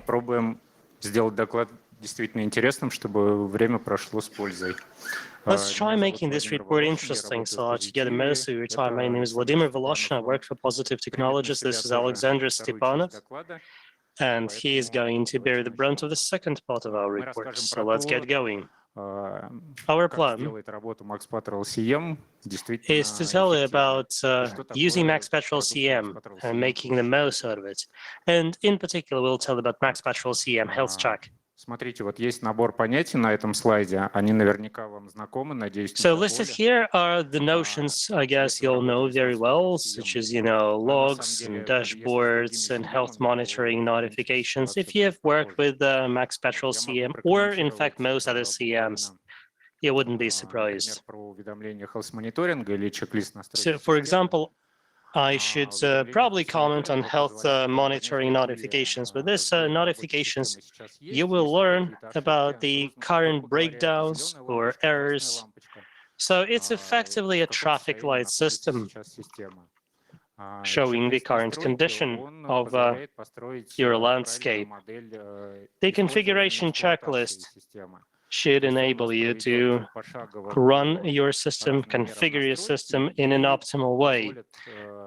попробуем сделать доклад действительно интересным, чтобы время прошло с пользой. Let's try making this report interesting, so to get most of your time. My name is Vladimir Voloshin. I work for Positive Technologies. This is Alexander Stepanov, and he is going to bear the brunt of the second part of our report. So let's get going. Our plan is to tell you about using MaxPatrol SIEM and making the most out of it. And in particular, we'll tell about MaxPatrol SIEM Health Check. Смотрите, вот есть набор понятий на этом слайде, они наверняка вам знакомы, надеюсь. So listed here are the notions I guess you'll know very well, such as, logs and dashboards and health monitoring notifications. If you have worked with MaxPatrol SIEM, or in fact most other CMs, you wouldn't be surprised. So, for example, I should probably comment on health monitoring notifications. With this notifications, you will learn about the current breakdowns or errors. So it's effectively a traffic light system showing the current condition of your landscape. The configuration checklist should enable you to run your system, configure your system in an optimal way.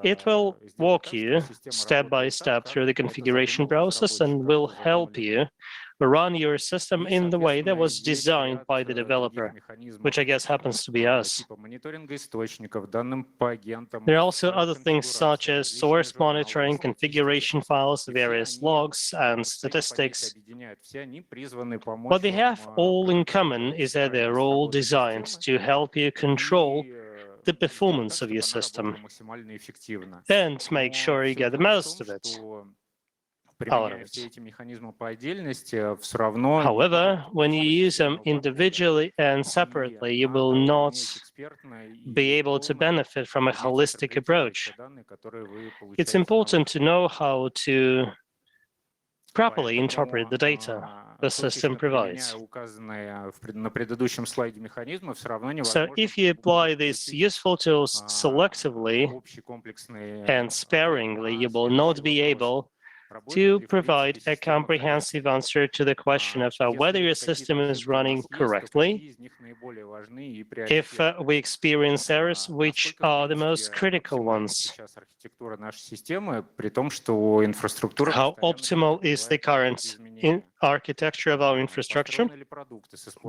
It will walk you step by step through the configuration process and will help you run your system in the way that was designed by the developer, which I guess happens to be us. There are also other things such as source monitoring, configuration files, various logs, and statistics. What they have all in common is that they're all designed to help you control the performance of your system and make sure you get the most of it. However, when you use them individually and separately, you will not be able to benefit from a holistic approach. It's important to know how to properly interpret the data the system provides. So if you apply these useful tools selectively and sparingly, you will not be able to provide a comprehensive answer to the question of whether your system is running correctly, if we experience errors, which are the most critical ones. How optimal is the current architecture of our infrastructure,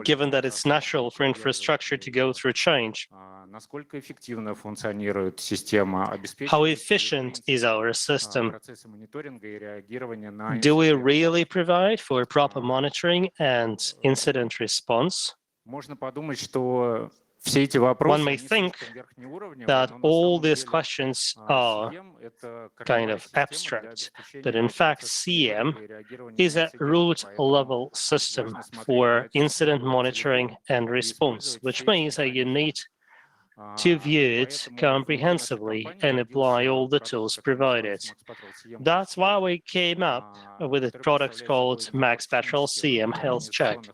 given that it's natural for infrastructure to go through change? How efficient is our system? Do we really provide for proper monitoring and incident response? One may think that all these questions are kind of abstract, but in fact, SIEM is a root-level system for incident monitoring and response, which means that you need to view it comprehensively and apply all the tools provided. That's why we came up with a product called MaxPatrol SIEM Health Check.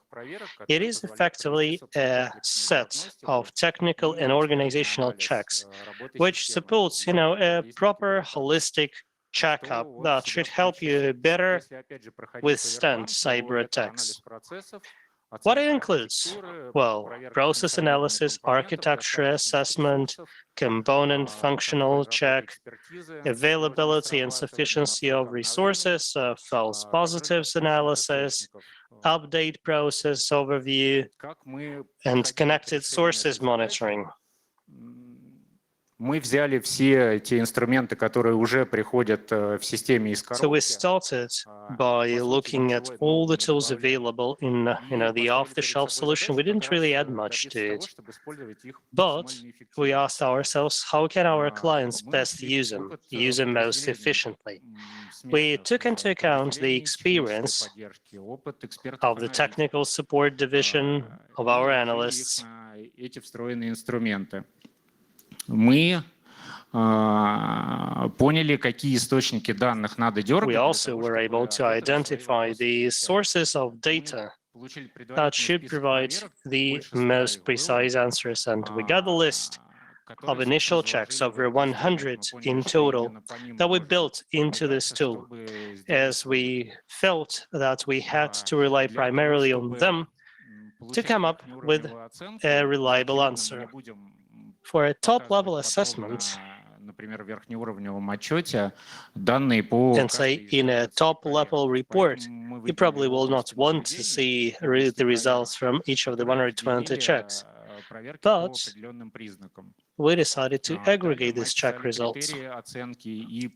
It is effectively a set of technical and organizational checks, which supports, a proper holistic checkup that should help you better withstand cyber attacks. What it includes? Well, process analysis, architecture assessment, component functional check, availability and sufficiency of resources, false positives analysis, update process overview, and connected sources monitoring. Мы взяли все эти инструменты, которые уже приходят в системе из коробки. So we started by looking at all the tools available in the off-the-shelf solution. We didn't really add much to it, but we asked ourselves, how can our clients best use them most efficiently? We took into account the experience of the technical support division of our analysts. Эти встроенные инструменты. Мы поняли, какие источники данных надо дергать. We also were able to identify the sources of data that should provide the most precise answers, and we got the list of initial checks, over 100 in total, that we built into this tool, as we felt that we had to rely primarily on them to come up with a reliable answer. For a top-level assessment, and say in a top-level report, you probably will not want to see the results from each of the 120 checks. But we decided to aggregate these check results.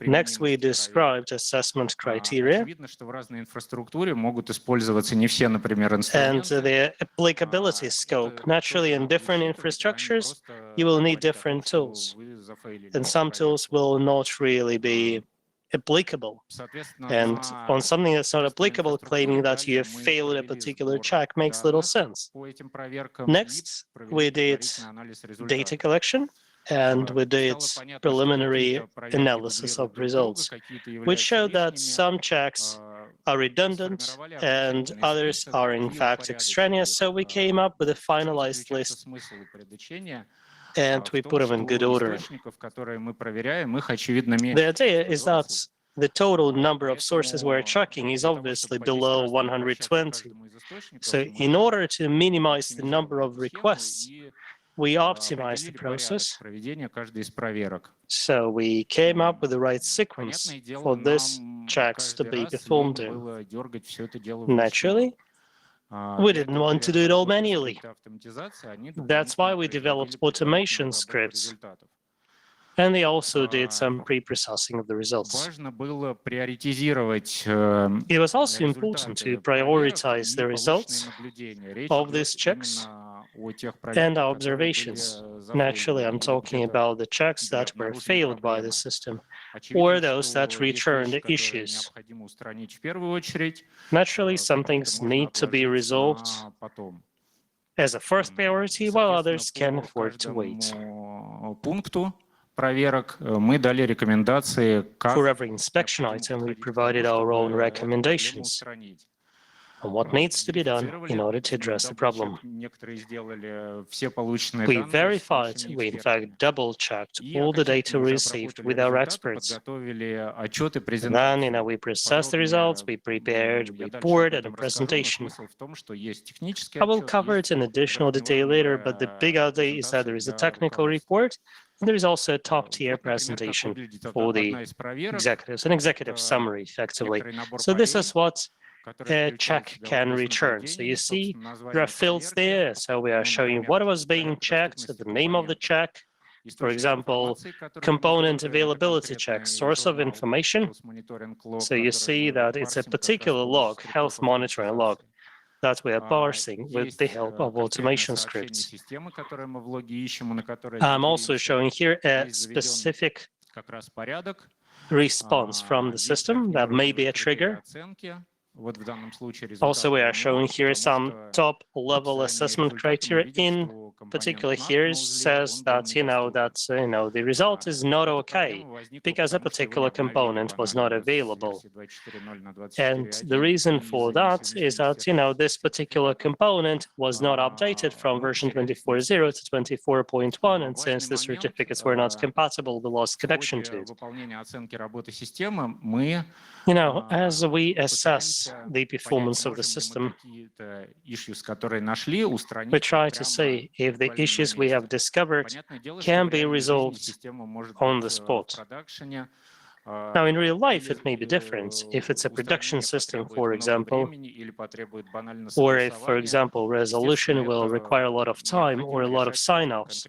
Next, we described assessment criteria and the applicability scope. Naturally, in different infrastructures, you will need different tools, and some tools will not really be applicable. And on something that's not applicable, claiming that you have failed a particular check makes little sense. Next, we did data collection, and we did preliminary analysis of results, which showed that some checks are redundant and others are in fact extraneous. So we came up with a finalized list and we put them in good order. The idea is that the total number of sources we're tracking is obviously below 120. So in order to minimize the number of requests, we optimized the process. So we came up with the right sequence for these checks to be performed in. Naturally, we didn't want to do it all manually. That's why we developed automation scripts. And they also did some pre-processing of the results. It was also important to prioritize the results of these checks and our observations. Naturally, I'm talking about the checks that were failed by the system or those that returned issues. Naturally, some things need to be resolved as a first priority, while others can afford to wait. For every inspection item, we provided our own recommendations on what needs to be done in order to address the problem. We verified, we in fact double-checked all the data we received with our experts. And then, we processed the results, we prepared a report and a presentation. I will cover it in additional detail later, but the big idea is that there is a technical report, and there is also a top-tier presentation for the executives, an executive summary, effectively. So this is what a check can return. So you see, there are fields there. So we are showing what was being checked, the name of the check, for example, component availability check, source of information. So you see that it's a particular log, health monitoring log, that we are parsing with the help of automation scripts. I'm also showing here a specific response from the system that may be a trigger. Also, we are showing here some top-level assessment criteria. In particular, here it says that, the result is not okay because a particular component was not available. And the reason for that is that, this particular component was not updated from version 24.0 to 24.1, and since the certificates were not compatible, we lost connection to it. As we assess the performance of the system, we try to see if the issues we have discovered can be resolved on the spot. Now, in real life, it may be different. If it's a production system, for example, or if, for example, resolution will require a lot of time or a lot of sign-offs.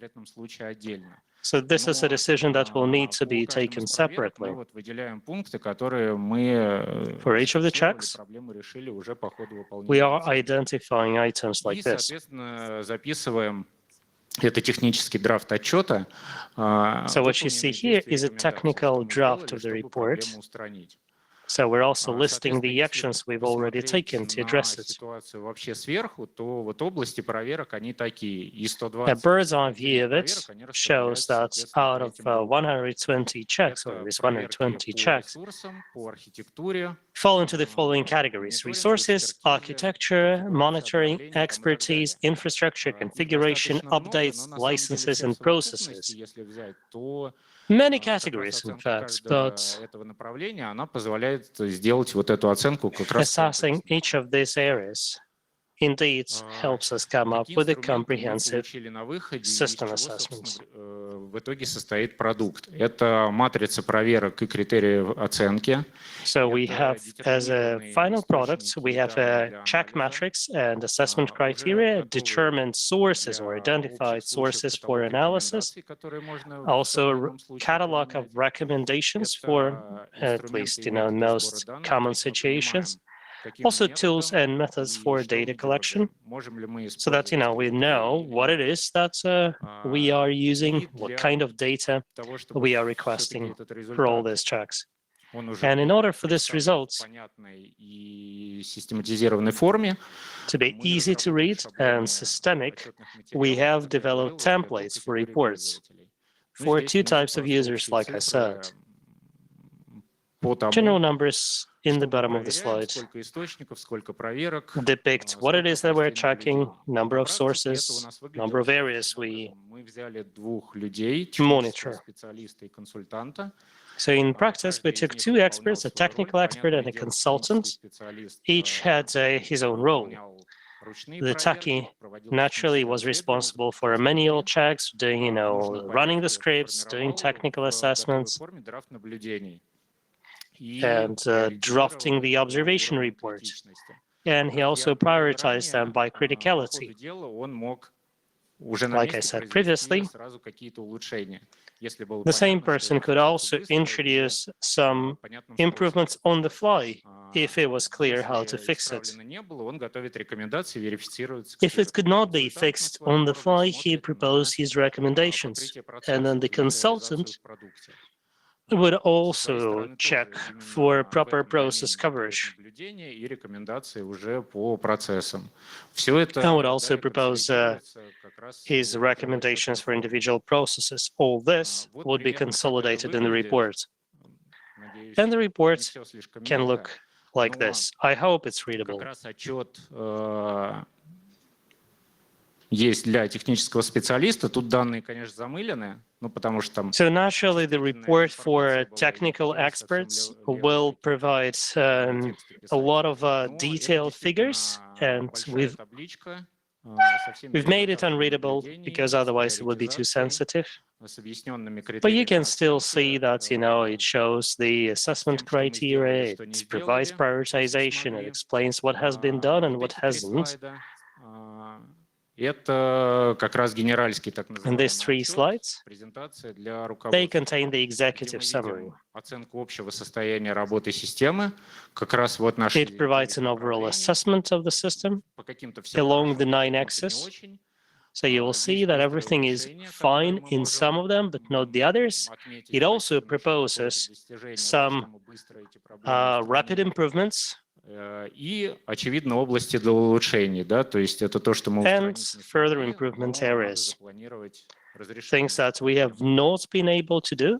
So this is a decision that will need to be taken separately. For each of the checks, we are identifying items like this. So what you see here is a technical draft of the report. So we're also listing the actions we've already taken to address it. Ситуацию вообще сверху, то вот области проверок, они такие. И A 120 bird's eye view of it проверок, они shows that располагаются, out of соответственно, третьим блоком. 120 checks, or Это these проверки 120 по checks, ресурсам, по архитектуре, fall into the following categories: мониторингу, resources, экспертизе, architecture, конфигурации, monitoring, обновления там и так expertise, далее. infrastructure, Их configuration, достаточно много, но updates, на самом деле licenses, все в and совокупности, processes. если взять, то Many как раз categories, in оценка fact, каждого but этого направления, она позволяет сделать вот эту оценку как раз assessing комплексно. each of these areas indeed helps us come up Какие with a инструменты мы comprehensive получили на выходе, и из system чего, assessment. собственно, в итоге состоит продукт? Это матрица проверок и критериев оценки. So we Это have, as a детерминированные final product, источники we have данных a для check анализа, matrix and assessment уже criteria, готовые determined sources or для identified общих случаев sources for каталог analysis, рекомендаций, которые можно в том also или a ином случае catalog of применять. recommendations for Это at least, инструменты и методы сбора most данных, то common есть мы понимаем, situations, каким also tools методом and methods и for что мы data collection, делаем. Можем ли мы so that, использовать we КТД know или what it нет. is that we are using, И what для kind of data того, чтобы we are все-таки requesting этот for all результат, these checks. он уже And in был order for this представлен в result понятной и систематизированной форме, to be мы easy to разработали read шаблоны and systemic, отчетных we материалов, have как я developed говорил, для двух templates for категорий reports пользователей. for Здесь two внизу types of просто users, общие like I цифры said. по тому, General numbers in the что мы bottom of the проверяем, slide сколько источников, сколько проверок, depict what it сколько is that we're областей tracking, наблюдений. number На of практике это у sources, нас number выглядело of areas следующим we образом. Мы взяли двух людей, технического monitor. специалиста и консультанта. So in practice, we Каждый из took них two выполнял experts, a свою роль. technical expert and Понятное a дело, технический consultant. специалист Each had his own role. выполнял ручные The проверки, techie проводил naturally техническое was обследование, responsible for запускал manual статьи, checks, doing, нужные running the проверки scripts, doing формировал technical в готовой assessments, форме драфт наблюдений и and drafting приоритизировал the их по observation уровню report. критичности. And he Как also я говорил prioritized them ранее, by по criticality. ходу дела он мог уже на Like I месте said произвести previously, сразу какие-то улучшения. Если было the same понятно, что person это could случится also быстро и introduce some понятным improvements способом. on the fly if it was clear how to Если fix it. исправлено не было, он готовит рекомендации, верифицирует с If it could not be консультант на fixed своем on the уровне fly, he смотрит proposed his на recommendations. покрытие And then процесса the и реализацию consultant в продукте. would Со своей also стороны check тоже именно for в proper этом process домене готовит coverage. наблюдения и рекомендации уже по процессам. Все это I would also далее propose консолидируется как раз his в recommendations for отчетной форме. individual processes. All this Вот would be примерно как это consolidated in the выглядит. report. Надеюсь, And the не report все слишком can мелко, look like но this. I hope it's как readable. раз отчет есть для технического специалиста. Тут данные, конечно, замылены, ну, потому что там So naturally, the report for technical experts will provide a lot of detailed figures, and we've made it unreadable because otherwise it would be too sensitive. But you can still see that, it shows the assessment criteria, it provides prioritization, it explains what has been done and what hasn't. Это как раз генеральский так And these three называемый отчет, slides, презентация для they руководства. contain the Где executive мы summary. видим оценку общего состояния работы системы, как раз вот наши It provides an overall assessment of the system по каким-то все along хорошо, the по 9 каким-то не axes. очень. So you will see that everything is fine in some of them, but not the others. It also proposes some rapid improvements И, очевидно, области для улучшений, да, то есть это то, что мы and устранить не further смогли, improvement но надо areas, запланировать разрешение. things that we have not been able to do,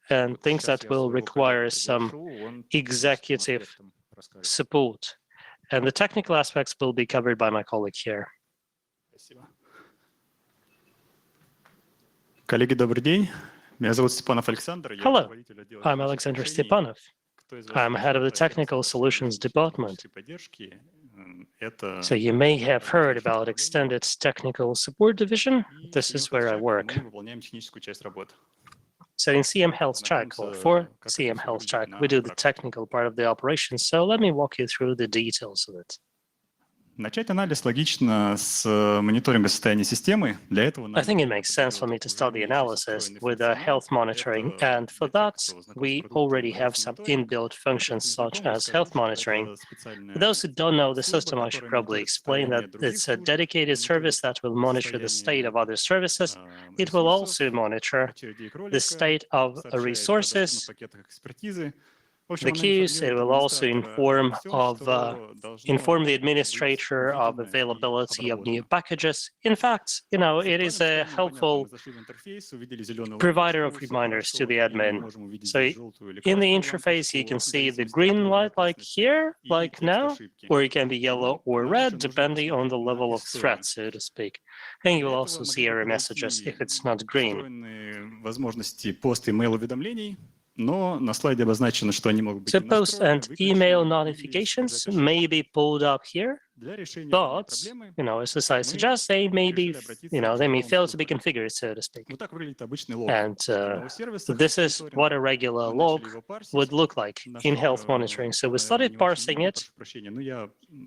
and Вот things сейчас that я will своего require коллегу some приглашу, он executive об этом расскажет. support. And the technical aspects will be covered by my colleague here. Спасибо. Коллеги, добрый день. Меня зовут Степанов Александр. Я Hello, руководитель отдела I'm технических Alexander решений. Stepanov. Кто из вас I'm head of the слышал о Technical сервисе Solutions Department. технической поддержки? Это So you may have heard about Extended Technical Support Division. и This is CM where I Health Check, work. мы выполняем техническую часть работы. So in CM Health Check, or for CM Health Check, we do the technical part of the operation. So let me walk you through the details of it. Начать анализ логично с мониторинга состояния системы. Для этого I think it makes sense for me to start the analysis with health monitoring, and for that, we already have some inbuilt functions such as health monitoring. For those who don't know the system, I should probably explain that it's a dedicated service that will monitor the state of other services. It will also monitor the state of resources the queues. It will also inform the administrator of availability of new packages. In fact, it is a helpful provider of reminders to the admin. So in the interface, you can see the green light like here, like now, or it can be yellow or red, depending on the level of threat, so to speak. And you will also see error messages if it's not green. So post and email notifications may be pulled up here, but, as the site suggests, they may fail to be configured, so to speak. And this is what a regular log would look like in health monitoring. So we started parsing it,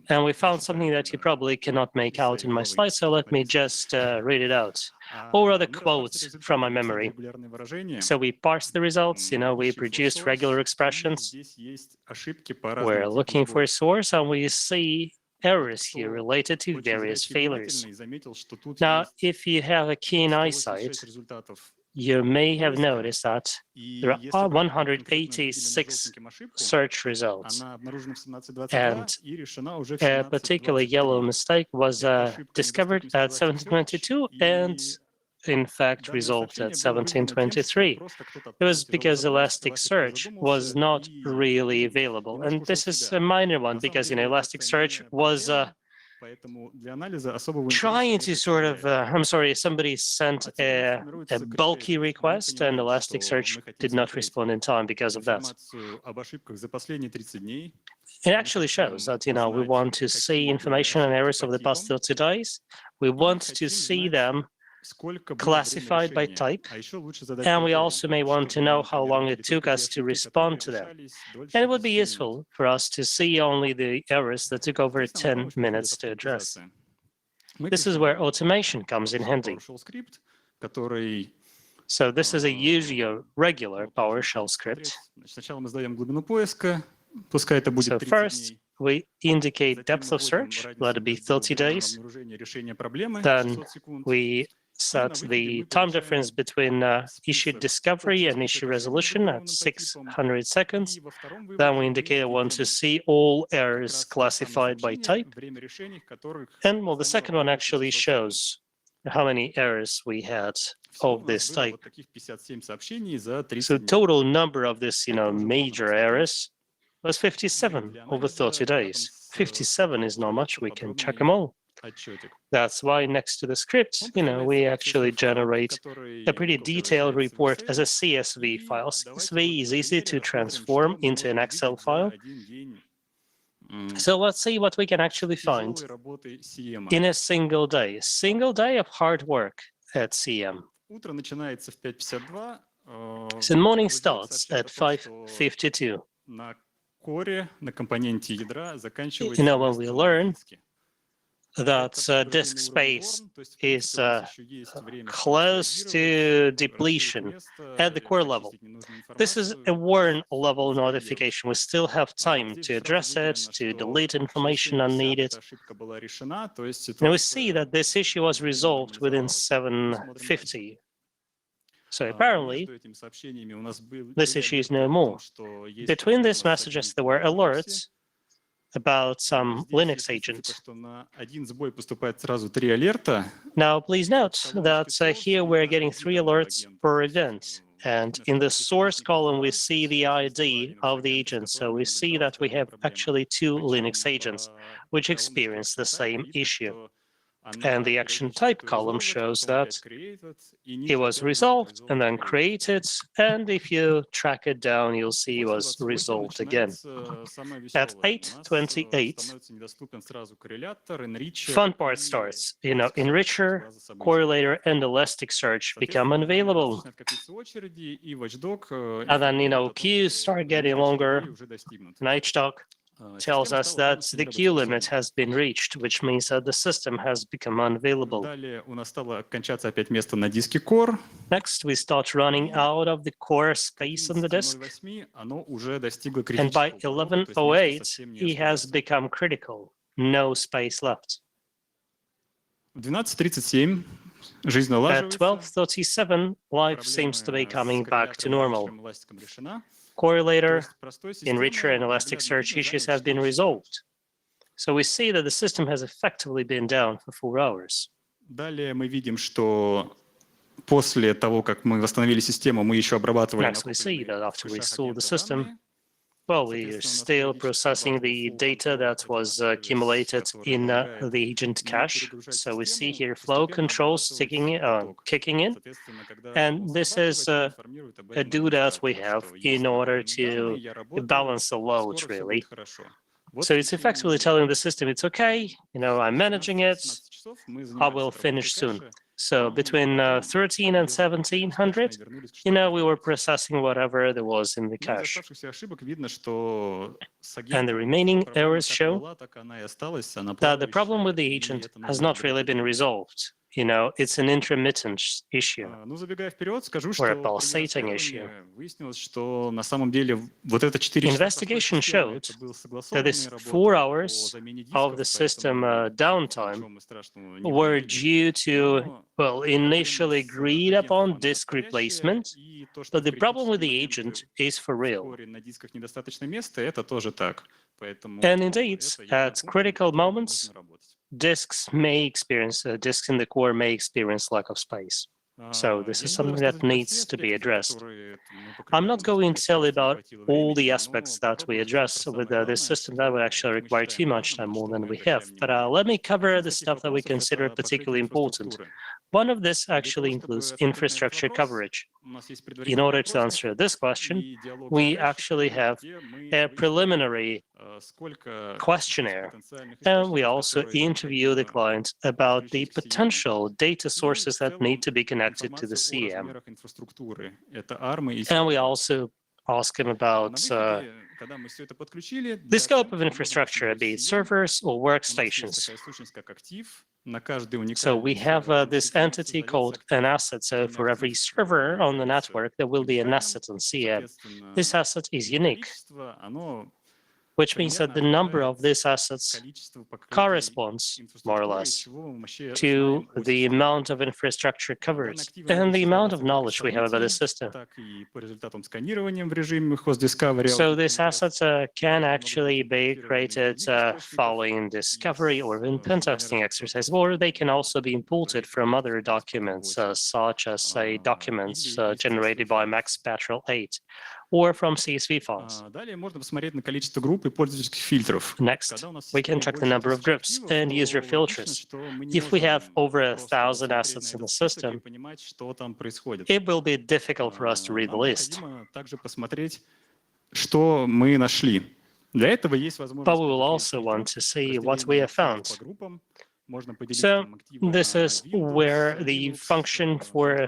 and we found something that you probably cannot make out in my slide, so let me just read it out. Or other quotes from my memory. So we parse the results, we produce regular expressions. We're looking for a source, and we see errors here related to various failures. Now, if you have a keen eyesight, you may have noticed that there are 186 search results, and a particular yellow mistake was discovered at 1722 and in fact resolved at 1723. It was because Elasticsearch was not really available. And this is a minor one because, Elasticsearch was trying to sort of, somebody sent a bulky request and Elasticsearch did not respond in time because of that. It actually shows that, we want to see information on errors of the past 30 days. We want to see them classified by type, and we also may want to know how long it took us to respond to them. And it would be useful for us to see only the errors that took over 10 minutes to address. This is where automation comes in handy. So this is a usual regular PowerShell script. So first, we indicate depth of search, let it be 30 days. Then we set the time difference between issue discovery and issue resolution at 600 seconds. Then we indicate I want to see all errors classified by type. And the second one actually shows how many errors we had of this type. So total number of this, major errors was 57 over 30 days. 57 is not much, we can check them all. That's why next to the script, we actually generate a pretty detailed report as a CSV file. CSV is easy to transform into an Excel file. So let's see what we can actually find in a single day of hard work at SIEM. So the morning starts at 5:52. When we learn that disk space is close to depletion at the core level. This is a warn level notification. We still have time to address it, to delete information unneeded. And we see that this issue was resolved within 750. So apparently, this issue is no more. Between these messages, there were alerts about some Linux agent. Now, please note that here we're getting 3 alerts per event. And in the source column, we see the ID of the agent. So we see that we have actually 2 Linux agents which experience the same issue. And the action type column shows that it was resolved and then created. And if you track it down, you'll see it was resolved again. At 8:28, fun part starts. Enricher, correlator, and Elasticsearch become unavailable. And then, queues start getting longer. Nightstock tells us that the queue limit has been reached, which means that the system has become unavailable. Next, we start running out of the core space on the disk. And by 11:08, he has become critical. No space left. At 12:37, life seems to be coming back to normal. correlator, enricher, and Elasticsearch issues have been resolved. So we see that the system has effectively been down for 4 hours. Далее мы видим, что после того, как мы восстановили систему, мы еще обрабатывали Next, we see that after we restored the system, well, we are still processing the data that was accumulated in the agent cache. So we see here flow controls kicking in. And this is a do that we have in order to balance the load, really. So it's effectively telling the system, it's okay, I'm managing it, I will finish soon. So between 13 and 1700, we were processing whatever there was in the cache. And the remaining errors show that the problem with the agent has not really been resolved. It's an intermittent issue or a pulsating issue. Investigation showed that this 4 hours of the system downtime were due to, well, initially agreed upon disk replacement, but the problem with the agent is for real. And indeed, at critical moments, disks in the core may experience lack of space. So this is something that needs to be addressed. I'm not going to tell you about all the aspects that we address with this system. That would actually require too much time, more than we have. But let me cover the stuff that we consider particularly important. One of this actually includes infrastructure coverage. In order to answer this question, we actually have a preliminary questionnaire, and we also interview the client about the potential data sources that need to be connected to the SIEM. And we also ask him about the scope of infrastructure, be it servers or workstations. So we have this entity called an asset. So for every server on the network, there will be an asset on SIEM. This asset is unique, which means that the number of these assets corresponds, more or less, to the amount of infrastructure covered and the amount of knowledge we have about the system. So these assets can actually be created following discovery or in pen testing exercise, or they can also be imported from other documents, such as, say, documents generated by MaxPatrol 8. Or from CSV files. Next, we can check the number of groups and user filters. If we have over 1,000 assets in the system, it will be difficult for us to read the list. But we will also want to see what we have found. So this is where the function for,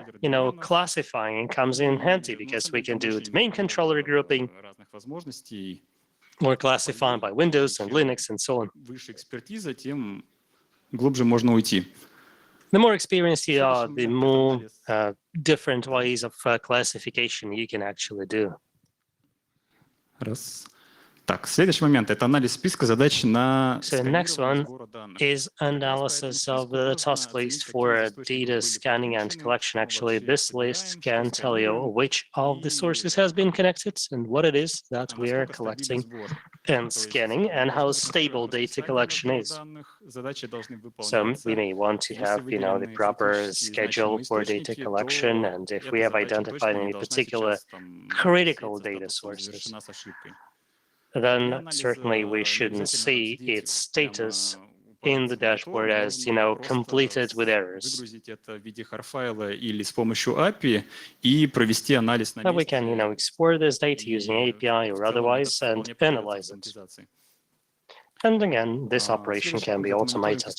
classifying comes in handy, because we can do domain controller grouping or classifying by Windows and Linux and so on. The more experienced you are, the more different ways of classification you can actually do. Так, следующий момент – это анализ списка задач на So the next one is analysis of the task list for data scanning and collection. Actually, this list can tell you which of the sources has been connected and what it is that we are collecting and scanning, and how stable data collection is. So we may want to have, the proper schedule for data collection, and if we have identified any particular critical data sources, then certainly we shouldn't see its status in the dashboard as, completed with errors. But we can, export this data using API or otherwise and analyze it. And again, this operation can be automated.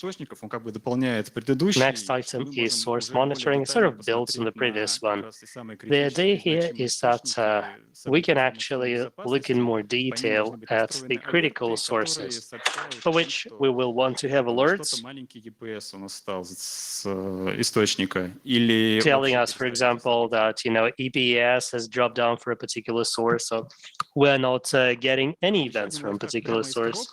Next item is source monitoring. It sort of builds on the previous one. The idea here is that we can actually look in more detail at the critical sources, for which we will want to have alerts telling us, for example, that EPS has dropped down for a particular source, so we're not getting any events from a particular source.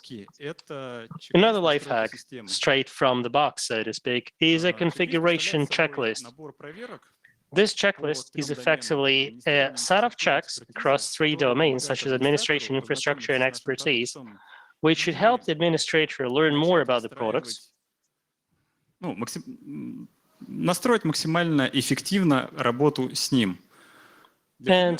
Another life hack, straight from the box, so to speak, is a configuration checklist. This checklist is effectively a set of checks across 3 domains, such as administration, infrastructure, and expertise, which should help the administrator learn more about the products. Настроить максимально эффективно работу с ним. And,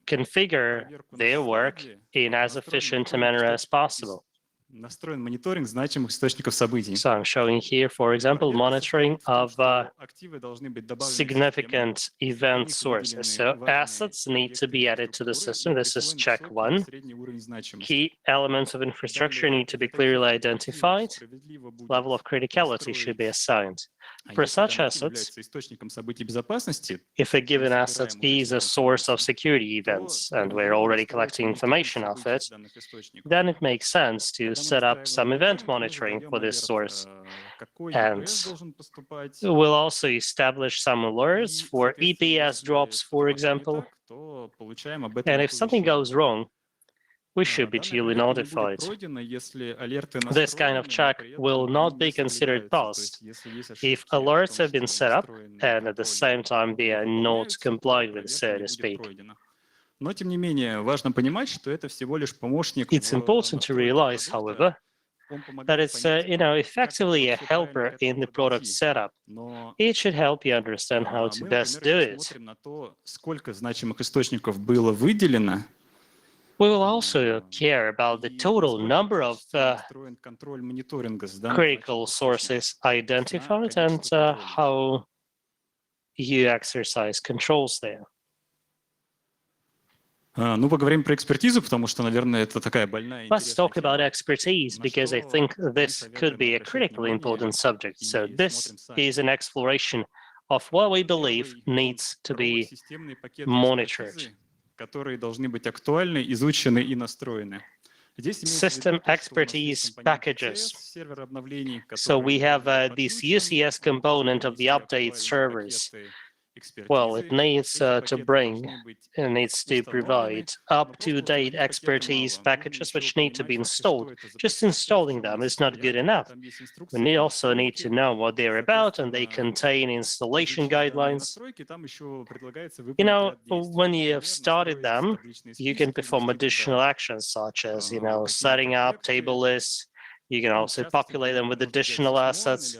configure their work in as efficient a manner as possible. Настроен мониторинг значимых источников событий. So I'm showing here, for example, monitoring of significant event sources. So assets need to be added to the system. This is check 1. Key elements of infrastructure need to be clearly identified. Level of criticality should be assigned. For such assets, if a given asset is a source of security events, and we're already collecting information of it, then it makes sense to set up some event monitoring for this source. And we'll also establish some alerts for EPS drops, for example. And if something goes wrong, we should be duly notified. This kind of check will not be considered passed if alerts have been set up and at the same time they are not complied with, so to speak. It's important to realize, however, that it's effectively a helper in the product setup. It should help you understand how to best do it. We will also care about the total number of critical sources identified and how you exercise controls there. Поговорим про экспертизу, потому что, наверное, это такая больная. Let's talk about expertise, because I think this could be a critically important subject. So this is an exploration of what we believe needs to be monitored. Которые должны быть актуальны, изучены и настроены. System expertise packages. So we have this UCS component of the update servers. Well, it needs to provide up-to-date expertise packages which need to be installed. Just installing them is not good enough. We also need to know what they're about, and they contain installation guidelines. When you have started them, you can perform additional actions such as, setting up table lists. You can also populate them with additional assets.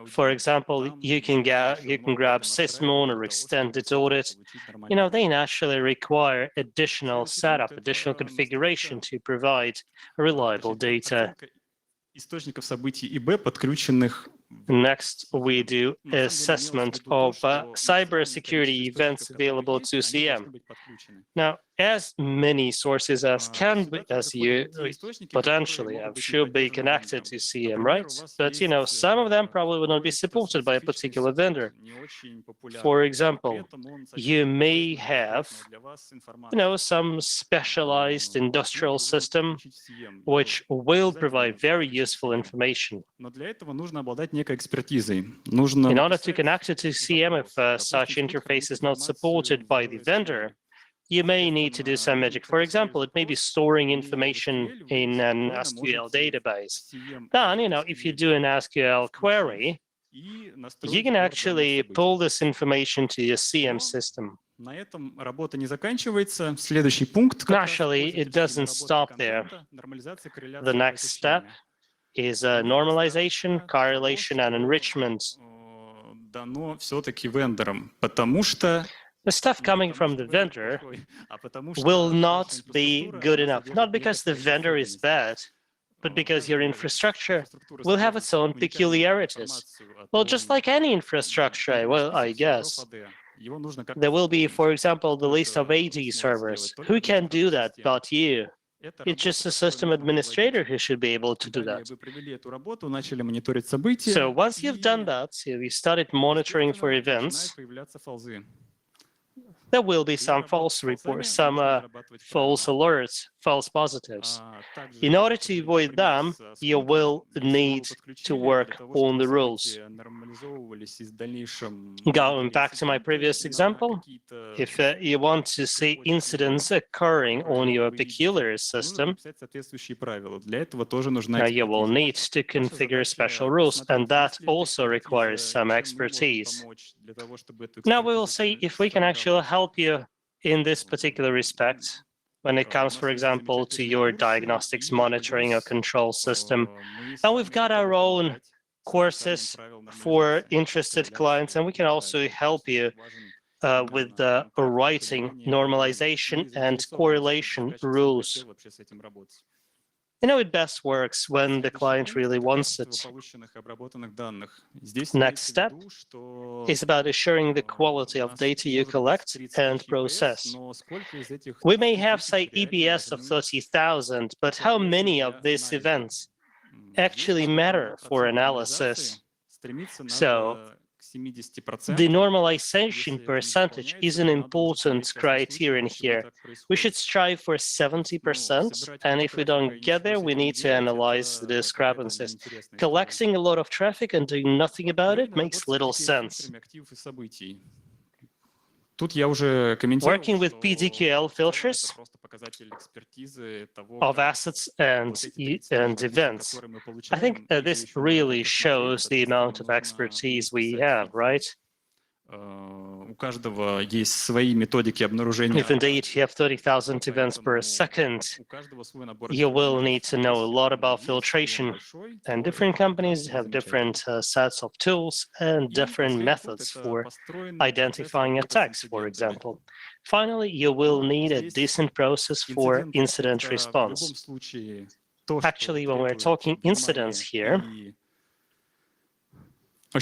For example, you can grab Sysmon or extended audit. They naturally require additional setup, additional configuration to provide reliable data. Next, we do assessment of cybersecurity events available to SIEM. Now, as many sources as you potentially have should be connected to SIEM, right? But, some of them probably will not be supported by a particular vendor. For example, you may have, some specialized industrial system which will provide very useful information. In order to connect it to SIEM, if such interface is not supported by the vendor, you may need to do some magic. For example, it may be storing information in an SQL database. Then, if you do an SQL query, you can actually pull this information to your SIEM system. Naturally, it doesn't stop there. The next step is normalization, correlation, and enrichment. The stuff coming from the vendor will not be good enough, not because the vendor is bad, but because your infrastructure will have its own peculiarities. Well, just like any infrastructure, I guess. There will be, for example, the list of AD servers. Who can do that but you? It's just a system administrator who should be able to do that. So once you've done that, you started monitoring for events, there will be some false reports, some false alerts. false positives. In order to avoid them, you will need to work on the rules. Going back to my previous example, if you want to see incidents occurring on your peculiar system, you will need to configure special rules, and that also requires some expertise. Now we will see if we can actually help you in this particular respect when it comes, for example, to your diagnostics monitoring or control system. And we've got our own courses for interested clients, and we can also help you with the writing, normalization, and correlation rules. It best works when the client really wants it. Next step is about assuring the quality of data you collect and process. We may have, say, EBS of 30,000, but how many of these events actually matter for analysis? So the normalization percentage is an important criterion here. We should strive for 70%, and if we don't get there, we need to analyze the discrepancies. Collecting a lot of traffic and doing nothing about it makes little sense. Working with PDQL filters of assets and events, I think this really shows the amount of expertise we have, right? If indeed you have 30,000 events per second, you will need to know a lot about filtration. And different companies have different sets of tools and different methods for identifying attacks, for example. Finally, you will need a decent process for incident response. Actually, when we're talking incidents here, we're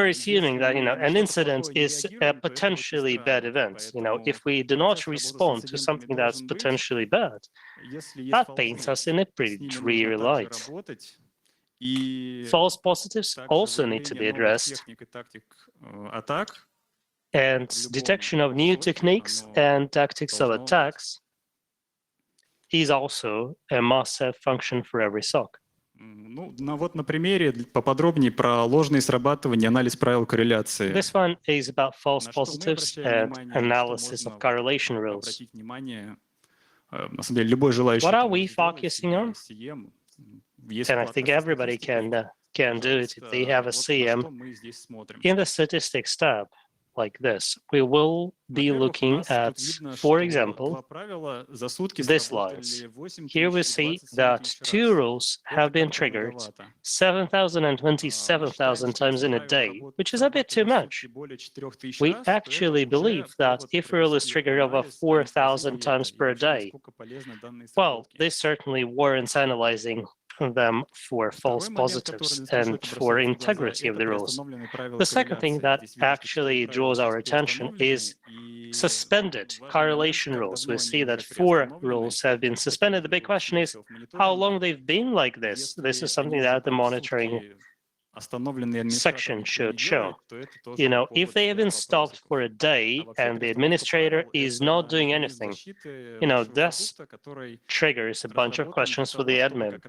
assuming that an incident is a potentially bad event. If we do not respond to something that's potentially bad, that paints us in a pretty dreary light. False positives also need to be addressed, and detection of new techniques and tactics of attacks is also a must-have function for every SOC. This one is about false positives and analysis of correlation rules. What are we focusing on? And I think everybody can do it if they have a SIEM. In the statistics tab, like this, we will be looking at, for example, these lines. Here we see that 2 rules have been triggered 7,000 and 27,000 times in a day, which is a bit too much. We actually believe that if a rule is triggered over 4,000 times per day, well, this certainly warrants analyzing them for false positives and for integrity of the rules. The second thing that actually draws our attention is suspended correlation rules. We see that 4 rules have been suspended. The big question is how long they've been like this. This is something that the monitoring section should show. If they have been stopped for a day and the administrator is not doing anything, this triggers a bunch of questions for the admin.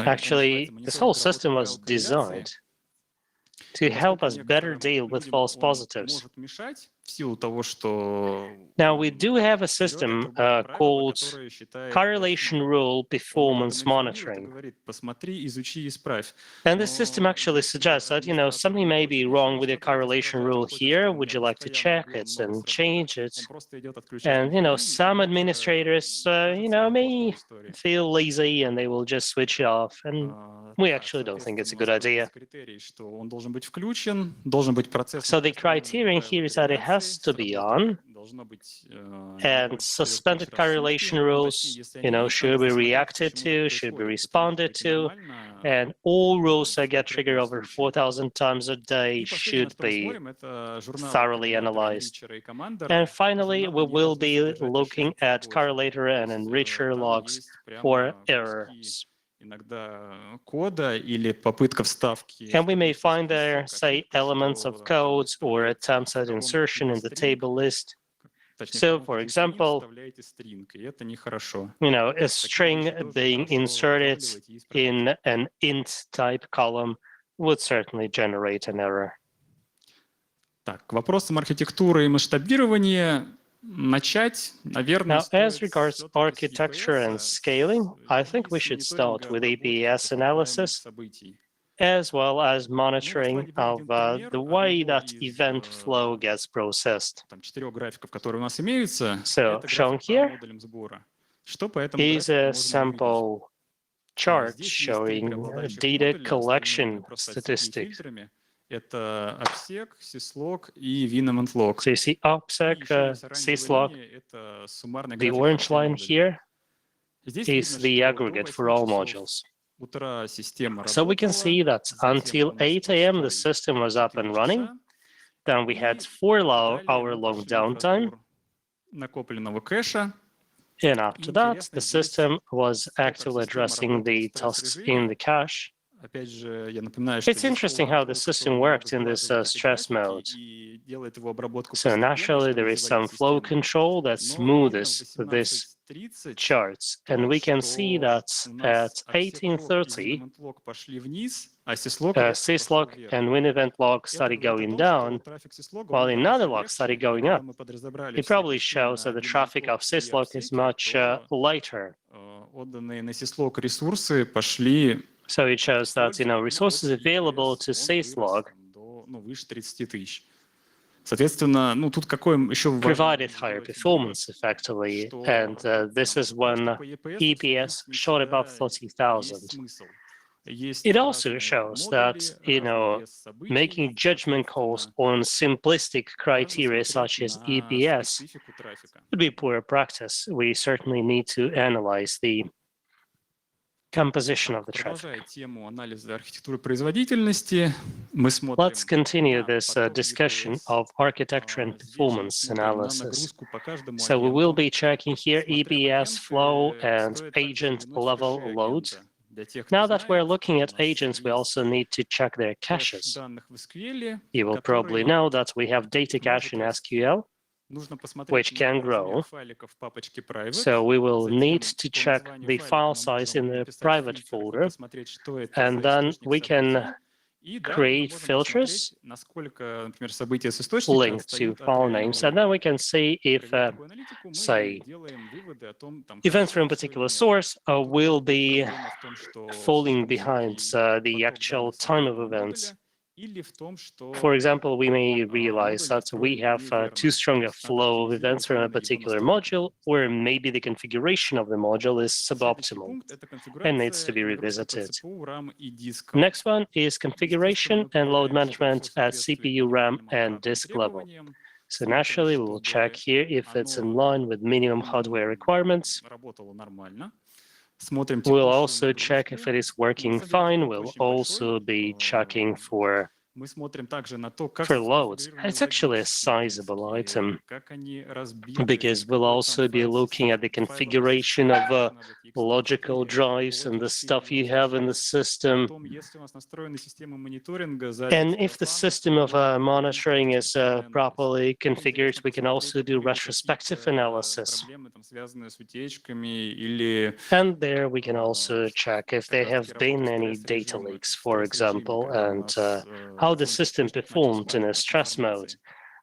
Actually, this whole system was designed to help us better deal with false positives. Now, we do have a system called Correlation Rule Performance Monitoring. And this system actually suggests that, something may be wrong with your correlation rule here. Would you like to check it and change it? And, some administrators, may feel lazy and they will just switch it off. And we actually don't think it's a good idea. So the criterion here is that it has to be on, and suspended correlation rules, should be reacted to, should be responded to, and all rules that get triggered over 4,000 times a day should be thoroughly analyzed. And finally, we will be looking at correlator and enricher logs for errors. кода или попытка вставки. And we may find there, say, elements of codes or attempts at insertion in the table list. So, for example, a string being inserted in an int type column would certainly generate an error. Так, к вопросам архитектуры и масштабирования начать, наверное, Now, as regards architecture and scaling, I think we should start with ABS analysis, as well as monitoring of the way that event flow gets processed. So, shown here is a sample chart showing data collection statistics. Это obsec, syslog и win-and-log. So you see obsec, syslog, the orange line here is the aggregate for all modules. So we can see that until 8 a.m. the system was up and running. Then we had 4-hour-long downtime. And after that, the system was actively addressing the tasks in the cache. It's interesting how the system worked in this stress mode. So naturally, there is some flow control that smooths these charts. And we can see that at 18:30, syslog and win-event log started going down, while another log started going up. It probably shows that the traffic of syslog is much lighter. So it shows that resources available to syslog provided higher performance effectively, and this is when EPS shot above 30,000. It also shows that, making judgment calls on simplistic criteria such as EPS would be poor practice. We certainly need to analyze the composition of the traffic. Let's continue this discussion of architecture and performance analysis. So we will be checking here EBS flow and agent level load. Now that we're looking at agents, we also need to check their caches. You will probably know that we have data cache in SQL, which can grow. So we will need to check the file size in the private folder, and then we can create filters linked to file names, and then we can see if, say, events from a particular source will be falling behind the actual time of events. For example, we may realize that we have too strong a flow of events from a particular module, or maybe the configuration of the module is suboptimal and needs to be revisited. Next one is configuration and load management at CPU, RAM, and disk level. So naturally, we will check here if it's in line with minimum hardware requirements. We'll also check if it is working fine. We'll also be checking for loads. It's actually a sizable item because we'll also be looking at the configuration of logical drives and the stuff you have in the system. And if the system of monitoring is properly configured, we can also do retrospective analysis. And there we can also check if there have been any data leaks, for example, and how the system performed in a stress mode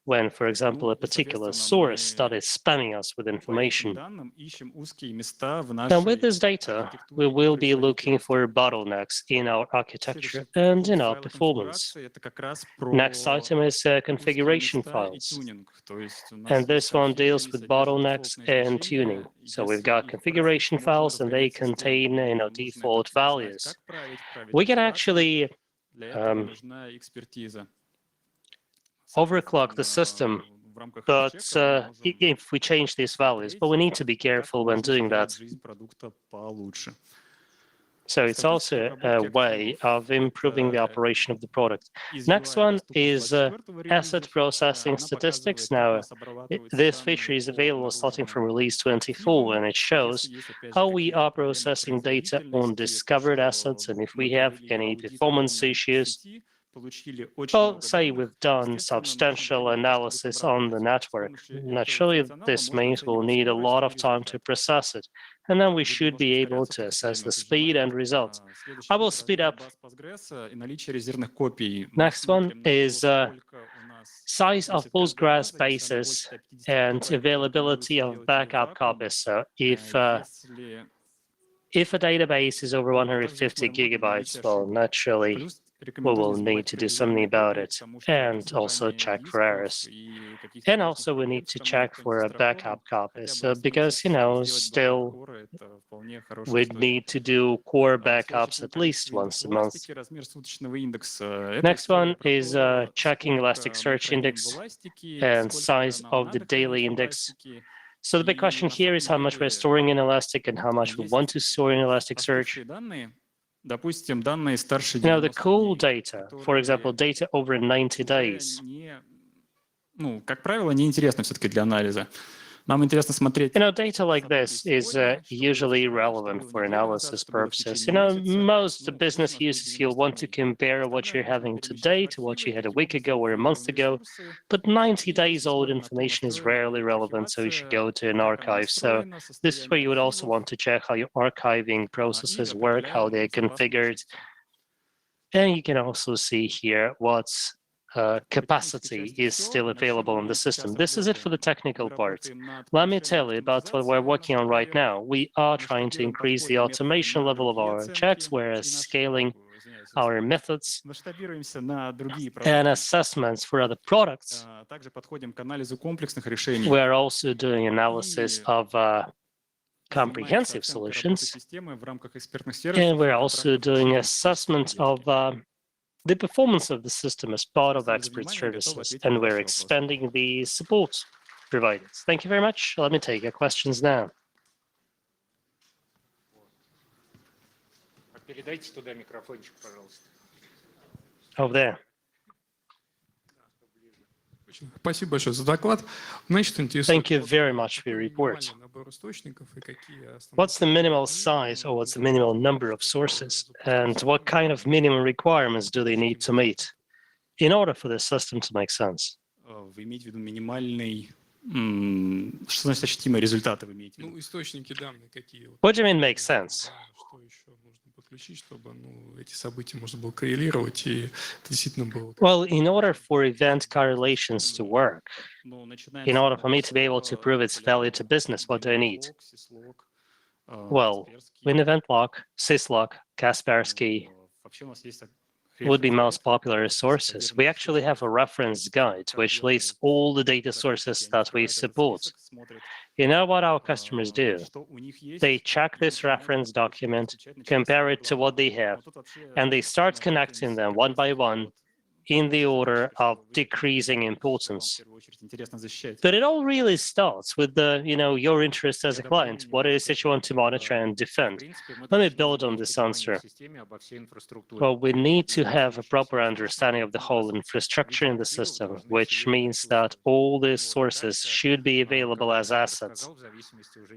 when, for example, a particular source started spamming us with information. And with this data, we will be looking for bottlenecks in our architecture and in our performance. Next item is configuration files. And this one deals with bottlenecks and tuning. So we've got configuration files, and they contain default values. We can actually overclock the system, but if we change these values, but we need to be careful when doing that. So it's also a way of improving the operation of the product. Next one is asset processing statistics. Now, this feature is available starting from release 24, and it shows how we are processing data on discovered assets and if we have any performance issues. Well, say we've done substantial analysis on the network. Naturally, this means we'll need a lot of time to process it, and then we should be able to assess the speed and results. I will speed up. Next one is size of Postgres bases and availability of backup copies. So if a database is over 150 gigabytes, well, naturally, we will need to do something about it and also check for errors. And also we need to check for a backup copy. So because, still we need to do core backups at least once a month. Next one is checking Elasticsearch index and size of the daily index. So the big question here is how much we're storing in Elastic and how much we want to store in Elasticsearch. The cool data, for example, data over 90 days. Как правило, неинтересно все-таки для анализа. Нам интересно смотреть. Data like this is usually relevant for analysis purposes. Most business users, you'll want to compare what you're having today to what you had a week ago or a month ago. But 90 days old information is rarely relevant, so you should go to an archive. So this is where you would also want to check how your archiving processes work, how they're configured. And you can also see here what's capacity is still available in the system. This is it for the technical part. Let me tell you about what we're working on right now. We are trying to increase the automation level of our checks, whereas scaling our methods and assessments for other products. We're also doing analysis of comprehensive solutions, and we're also doing assessment of the performance of the system as part of expert services, and we're expanding the support providers. Thank you very much. Let me take your questions now. Over there. Thank you very much for your report. What's the minimal size or what's the minimal number of sources, and what kind of minimum requirements do they need to meet in order for the system to make sense? What do you mean make sense? Well, in order for event correlations to work, in order for me to be able to prove its value to business, what do I need? Well, WinEventLog, Syslog, Kaspersky would be most popular sources. We actually have a reference guide which lists all the data sources that we support. You know what our customers do? They check this reference document, compare it to what they have, and they start connecting them one by one in the order of decreasing importance. But it all really starts with your interest as a client. What is it you want to monitor and defend? Let me build on this answer. Well, we need to have a proper understanding of the whole infrastructure in the system, which means that all these sources should be available as assets.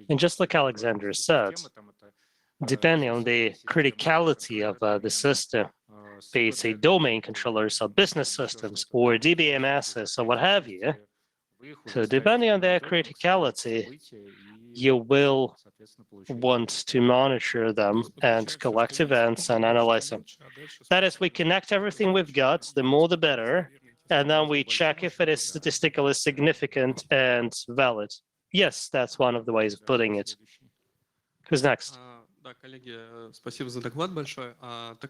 And just like Alexander said, depending on the criticality of the system, be it say domain controllers or business systems or DBMSs or what have you. So depending on their criticality, you will want to monitor them and collect events and analyze them. That is, we connect everything we've got, the more the better, and then we check if it is statistically significant and valid. Yes, that's one of the ways of putting it. Who's next?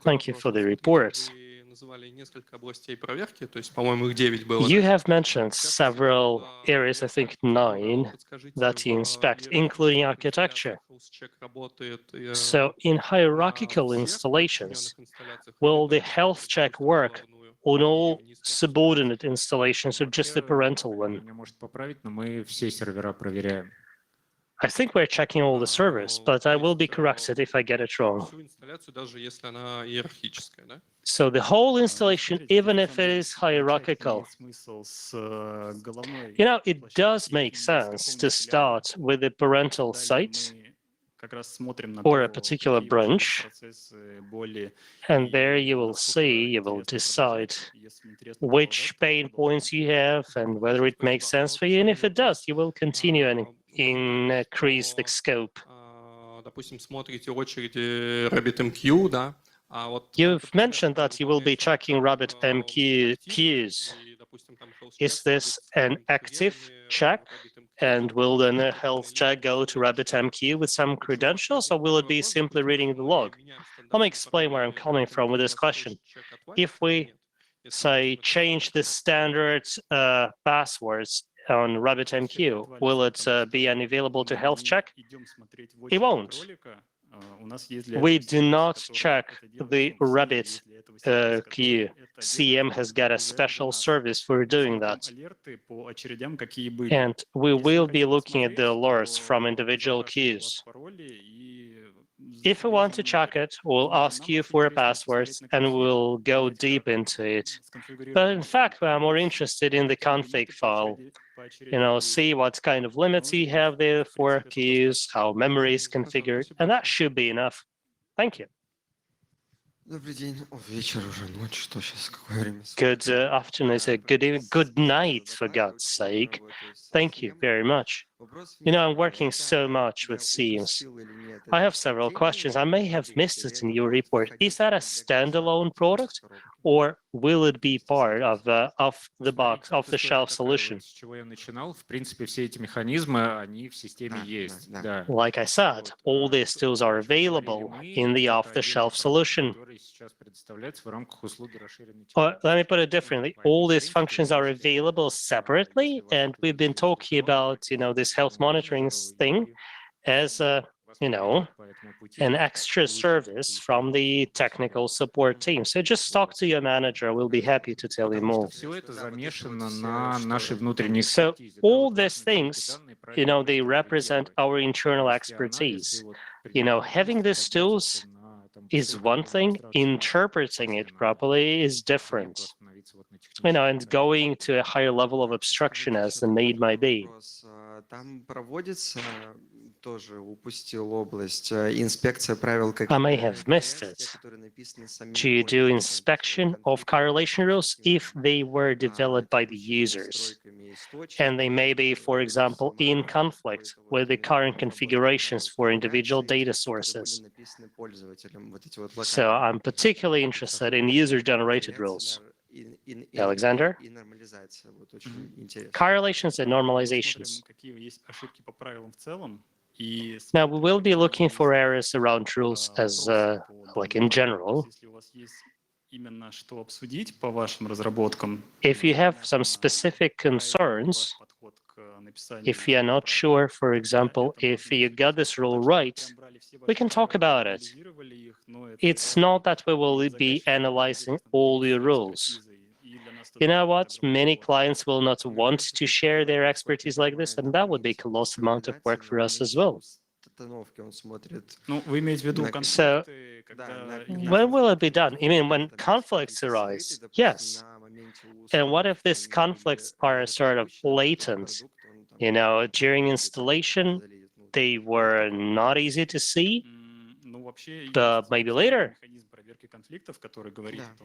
Thank you for the report. You have mentioned several areas, I think 9, that you inspect, including architecture. So in hierarchical installations, will the health check work on all subordinate installations or just the parental one? I think we're checking all the servers, but I will be corrected if I get it wrong. So the whole installation, even if it is hierarchical, it does make sense to start with the parental site or a particular branch, and there you will see, you will decide which pain points you have and whether it makes sense for you, and if it does, you will continue and increase the scope. You've mentioned that you will be checking RabbitMQ queues. Is this an active check? And will then a health check go to RabbitMQ with some credentials, or will it be simply reading the log? Let me explain where I'm coming from with this question. If we, say, change the standard passwords on RabbitMQ, will it be unavailable to health check? It won't. We do not check the Rabbit queue. SIEM has got a special service for doing that. And we will be looking at the alerts from individual queues. If we want to check it, we'll ask you for a password and we'll go deep into it. But in fact, we're more interested in the config file. See what kind of limits you have there for queues, how memory is configured, and that should be enough. Thank you. Good afternoon, good night, for God's sake. Thank you very much. I'm working so much with SIEMs. I have several questions. I may have missed it in your report. Is that a standalone product, or will it be part of the off-the-box, off-the-shelf solution? Like I said, all these tools are available in the off-the-shelf solution. Or let me put it differently. All these functions are available separately, and we've been talking about, this health monitoring thing as an extra service from the technical support team. So just talk to your manager. We'll be happy to tell you more. So all these things, they represent our internal expertise. Having these tools is one thing, interpreting it properly is different. And going to a higher level of abstraction as the need might be. I may have missed it. Do you do inspection of correlation rules if they were developed by the users? And they may be, for example, in conflict with the current configurations for individual data sources. So I'm particularly interested in user-generated rules. Alexander? Correlations and normalizations. Now, we will be looking for errors around rules as, like in general. If you have some specific concerns, if you are not sure, for example, if you got this rule right, we can talk about it. It's not that we will be analyzing all your rules. You know what? Many clients will not want to share their expertise like this, and that would be a colossal amount of work for us as well. So, when will it be done? I mean, when conflicts arise? Yes. And what if these conflicts are sort of latent? During installation, they were not easy to see, but maybe later.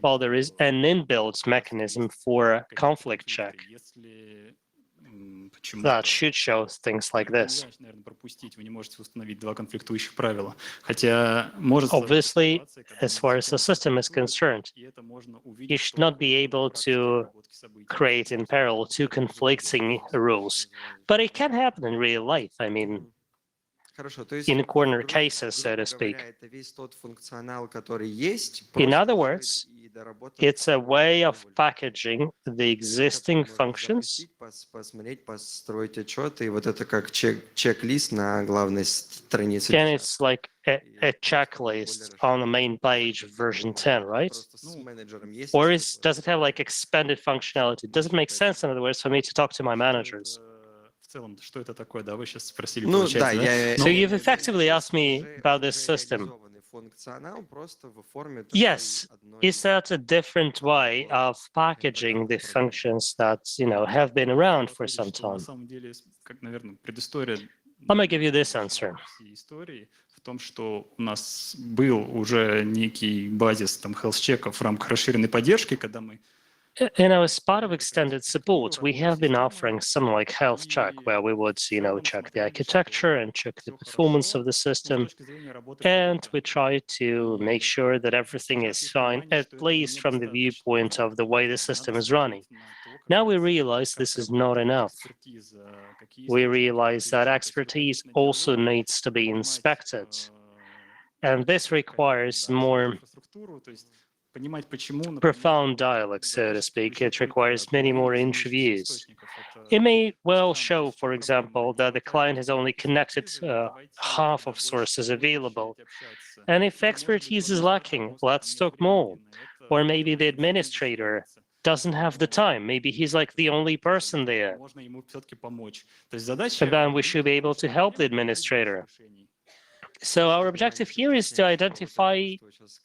Well, there is an inbuilt mechanism for conflict check that should show things like this. Obviously, as far as the system is concerned, you should not be able to create in parallel two conflicting rules. But it can happen in real life. I mean, in corner cases, so to speak. In other words, it's a way of packaging the existing functions. And it's like a checklist on the main page of version 10, right? Or does it have like expanded functionality? Does it make sense, in other words, for me to talk to my managers? целом, что это такое, да, вы сейчас спросили, Ну да, получается, да? So you've effectively asked me about this system. Yes, is that a different way of packaging the functions that, have been around for some На time? самом деле, как, наверное, предыстория Let me give you this answer. всей истории в том, что у нас был уже некий базис там health-чеков в рамках расширенной поддержки, когда мы As part of extended support, we have been offering some like health check, where we would, check the architecture and check the performance of the system. And we try to make sure that everything is fine, at least from the viewpoint of the way the system is running. Now we realize this is not enough. We realize that expertise also needs to be inspected. And this requires more profound dialogue, so to speak. It requires many more interviews. It may well show, for example, that the client has only connected half of sources available. And if expertise is lacking, let's talk more. Or maybe the administrator doesn't have the time. Maybe he's like the only person there. And then we should be able to help the administrator. So our objective here is to identify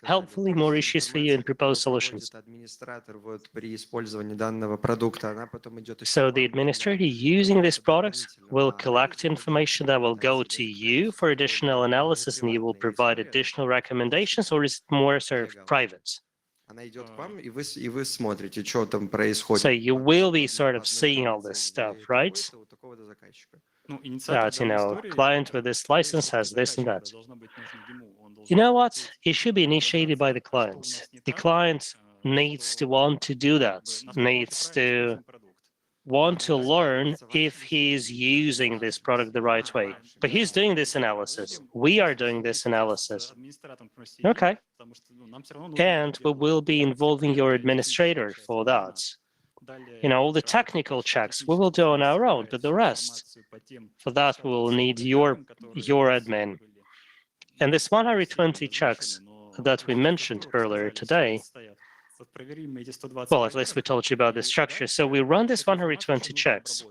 helpfully more issues for you and propose solutions. So the administrator using this product will collect information that will go to you for additional analysis, and you will provide additional recommendations, or is it more sort of private? So you will be sort of seeing all this stuff, right? That, client with this license has this and that. You know what? It should be initiated by the client. The client needs to want to do that, needs to want to learn if he is using this product the right way. But he's doing this analysis. We are doing this analysis. Okay. And we will be involving your administrator for that. All the technical checks we will do on our own, but the rest, for that we will need your admin. And this 120 checks that we mentioned earlier today, well, at least we told you about the structure. So we run this 120 checks,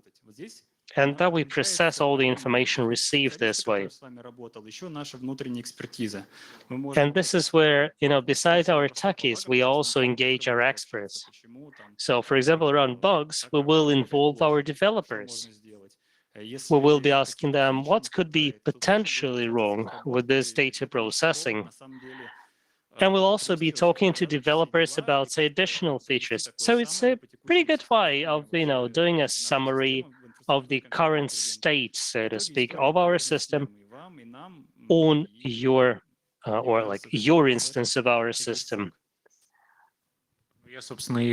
and then we process all the information received this way. And this is where, besides our techies, we also engage our experts. So, for example, around bugs, we will involve our developers. We will be asking them what could be potentially wrong with this data processing. And we'll also be talking to developers about, say, additional features. So it's a pretty good way of, doing a summary of the current state, so to speak, of our system on your, your instance of our system.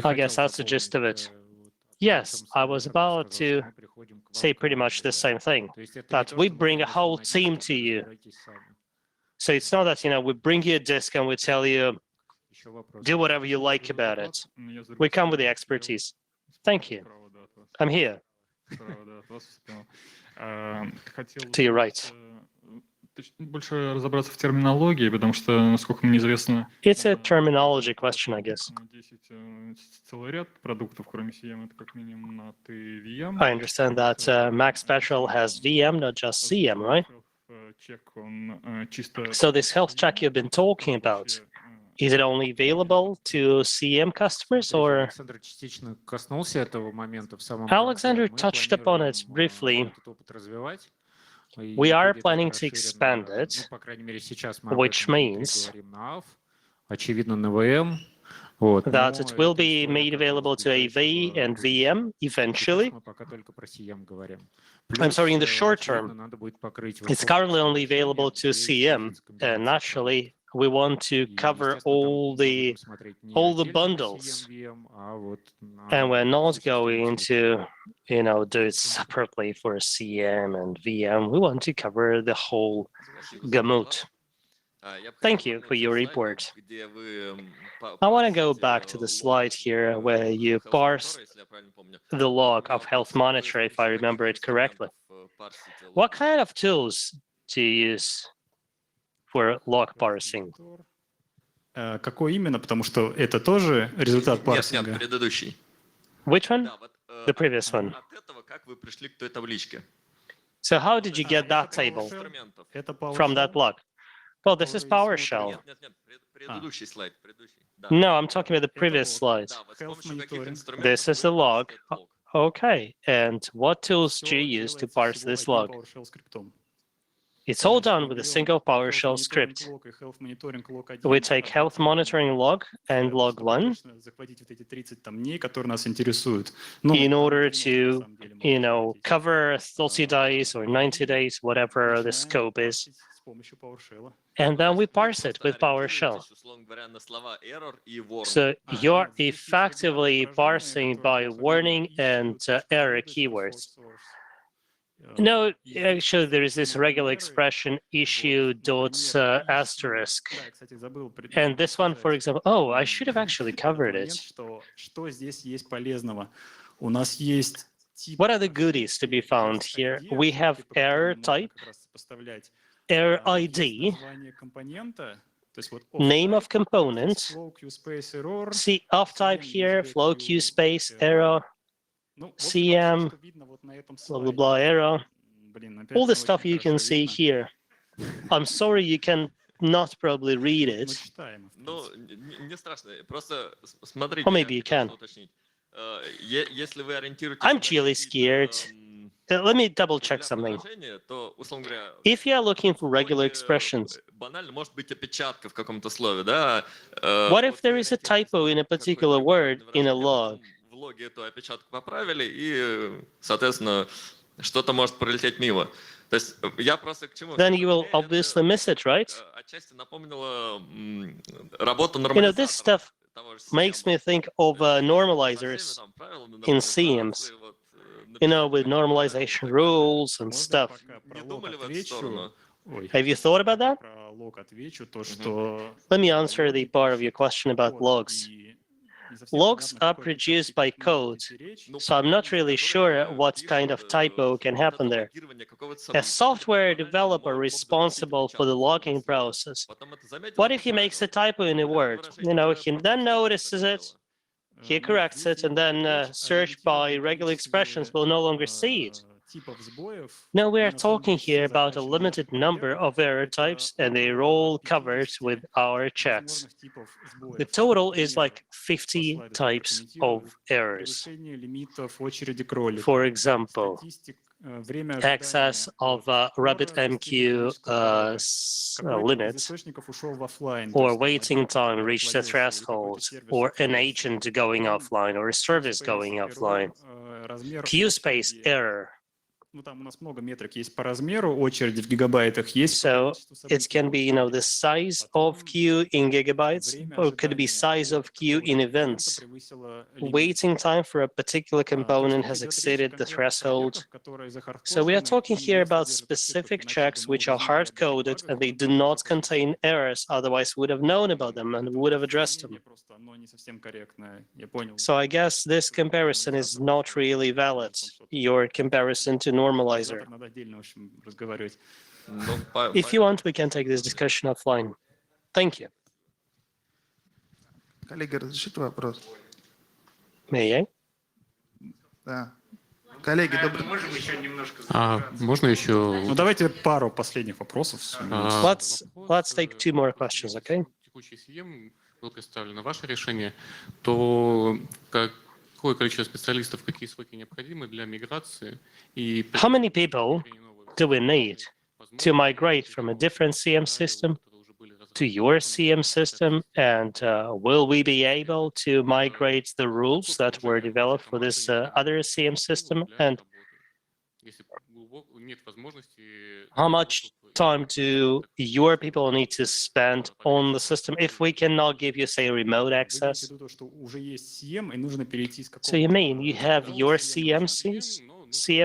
I guess that's the gist of it. Yes, I was about to say pretty much the same thing, that we bring a whole team to you. So it's not that, we bring you a disk and we tell you, do whatever you like about it. We come with the expertise. Thank you. I'm here. To your right. Больше разобраться в терминологии, потому что, насколько мне известно, It's a terminology question, I guess. 10 целый ряд продуктов, кроме SIEM, это как минимум на VM. I understand that MaxPatrol has VM, not just CM, right? So this health check you've been talking about, is it only available to CM customers, or? Alexander touched upon it briefly. We are planning to expand it, which means that it will be made available to AV and VM eventually. I'm sorry, in the short term, it's currently only available to CM, and naturally, we want to cover all the bundles, and we're not going to, do it separately for CM and VM. We want to cover the whole gamut. Thank you for your report. I want to go back to the slide here where you parse the log of Health Monitor, if I remember it correctly. What kind of tools do you use for log parsing? Какой именно? Потому что это тоже результат парсинга. Нет, предыдущий. Which one? the previous one. от этого как вы пришли к той табличке? So how did you get that table Инструментов. Это from that PowerShell? log? Well, this is PowerShell. Нет, нет, нет, предыдущий слайд, предыдущий. Да. No, I'm talking about the previous slide. Да, вот с Health помощью каких monitoring. инструментов This is вы the log. парсите этот лог? Okay, and what tools do Всё you use to делается parse всего this одним log? PowerShell скриптом. It's all То есть done мы with a берем single health PowerShell monitoring script. log и health monitoring log 1, We take health monitoring log and log чтобы 1 точно захватить вот эти 30 там дней, которые нас интересуют. Ну, in там order 90 to, на самом деле можно захватить. cover 30 days or 90 days, whatever the Начинаем scope is. парсить с помощью PowerShell. And then we parse Вы it with просто PowerShell. ориентируетесь, условно говоря, на слова error и warning. So А, you're нет, здесь есть effectively регулярные parsing выражения, by которые warning особенно and ищут error точку keywords. source. No, Есть actually, there is this система regular error. expression issue dots asterisk. Да, кстати, забыл And this one, for сказать. example, oh, I should have actually Этот covered момент, it. что здесь есть полезного. У нас есть тип What are the goodies to be found here? We have error type, error ID, название компонента, то есть вот name of off-type, component, flow, queue space, error. see off type here, flow queue space, error, Ну, вот CM, всё, что видно вот на этом blah, blah, слайде. blah, error. Блин, опять All не the stuff очень you can хорошо see видно. here. I'm sorry you can not probably read Ну, it. читаемо, в Ну, принципе. не страшно. Просто смотрите, Or maybe я you can. хотел уточнить. Если вы ориентируетесь I'm на really какие-то, scared. Let me double check регулярные something. выражения, то, условно говоря, If you are looking for regular вроде, expressions, банально может быть опечатка в каком-то слове, да? what if Вот there вы is a хотите typo in a какое-то particular word регулярное in a выражение, log? потом в логе эту опечатку поправили, и, соответственно, что-то может пролететь мимо. То есть я просто к чему? Then you will Мне это, obviously miss it, right? отчасти напомнило работу This нормализатора. stuff того же makes SIEM. me think of Со всеми normalizers там правилами in SIEMs, нормализации, вот, with написать normalization rules and Можно я stuff. пока про Не лог думали в эту отвечу? сторону? Ой, Have you thought about that? про лог отвечу, то, что Let me answer the part of your question about logs. Logs are produced by code, so I'm not really sure what kind of typo can happen there. A software developer responsible for the logging process. What if he makes a typo in a word? He then notices it, he corrects it, and then search by regular expressions will no longer see it. No, we are talking here about a limited number of error types, and they're all covered with our checks. The total is like 50 types of errors. For example, excess of RabbitMQ limit, or waiting time reached a threshold, or an agent going offline, or a service going offline. Queue space error. Ну, там у нас много метрик есть по размеру, очереди в гигабайтах есть. So it can be, the size of queue in gigabytes, or it could be size of queue in events. Waiting time for a particular component has exceeded the threshold. So we are talking here about specific checks which are hard-coded and they do not contain errors, otherwise we would have known about them and would have addressed them. So I guess this comparison is not really valid, your comparison to normalizer. If you want, we can take this discussion offline. Thank you. Коллеги, разрешите вопрос? May I? Да. Коллеги, Можно еще... Ну, давайте пару последних вопросов. Let's take 2 more questions, okay? Текущий SIEM был представлено ваше решение, то какое количество специалистов, какие сроки необходимы для миграции? И How many people do we need to migrate from a different SIEM system to your SIEM system? And will we be able to migrate the rules that were developed for this other SIEM system? And how much time do your people need to spend on the system if we cannot give you, say, remote access? So you mean you have your CM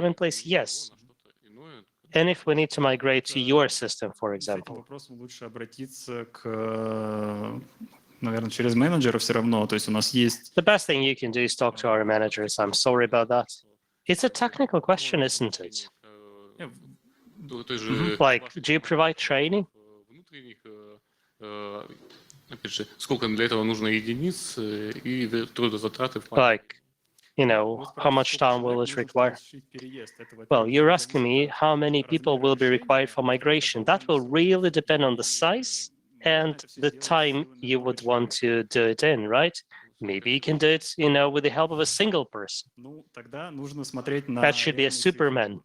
in place? Yes. And if we need to migrate to your system, for example? Наверное, через менеджера все равно. То есть у нас есть... The best thing you can do is talk to our managers. I'm sorry about that. It's a technical question, isn't it? Like, do you provide training? Опять же, сколько для этого нужно единиц и трудозатраты? Like, how much time will it require? Well, you're asking me how many people will be required for migration. That will really depend on the size and the time you would want to do it in, right? Maybe you can do it, with the help of a single person. That should be a Superman.